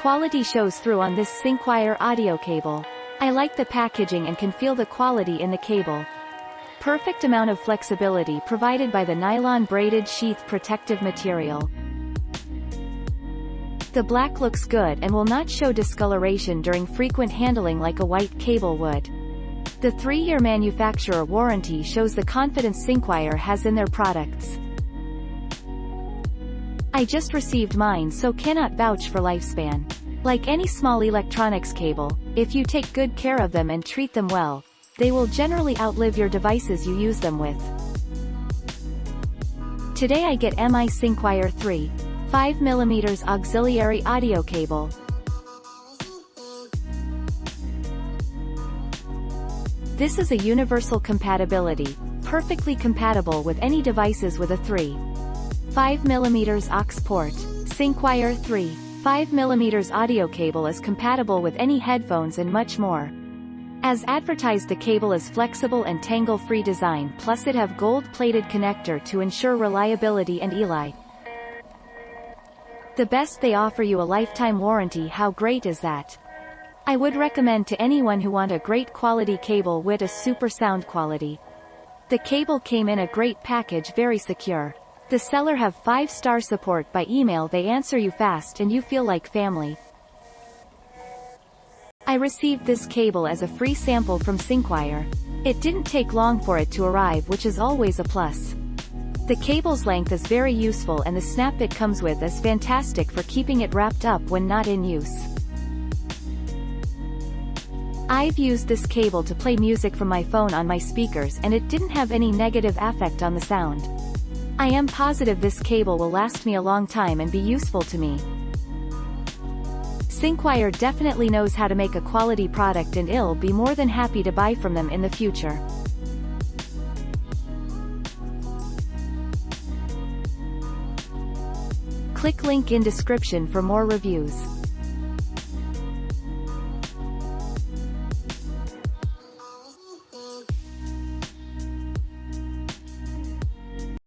quality shows through on this Syncwire audio cable. I like the packaging and can feel the quality in the cable. Perfect amount of flexibility provided by the nylon braided sheath protective material. The black looks good and will not show discoloration during frequent handling like a white cable would. The 3-year manufacturer warranty shows the confidence Syncwire has in their products. I just received mine so cannot vouch for lifespan. Like any small electronics cable, if you take good care of them and treat them well, they will generally outlive your devices you use them with. Today I get my Syncwire 3, 5mm auxiliary audio cable. This is a universal compatibility, perfectly compatible with any devices with a 3, 5mm aux port. Syncwire 3, 5mm audio cable is compatible with any headphones and much more. As advertised, the cable is flexible and tangle-free design, plus it have gold-plated connector to ensure reliability and ELI. The best, they offer you a lifetime warranty. How great is that? I would recommend to anyone who want a great quality cable with a super sound quality. The cable came in a great package, very secure. The seller have 5-star support by email, they answer you fast and you feel like family. I received this cable as a free sample from Syncwire. It didn't take long for it to arrive, which is always a plus. The cable's length is very useful and the snap it comes with is fantastic for keeping it wrapped up when not in use. I've used this cable to play music from my phone on my speakers and it didn't have any negative effect on the sound. I am positive this cable will last me a long time and be useful to me. Syncwire definitely knows how to make a quality product and I'll be more than happy to buy from them in the future. Click link in description for more reviews.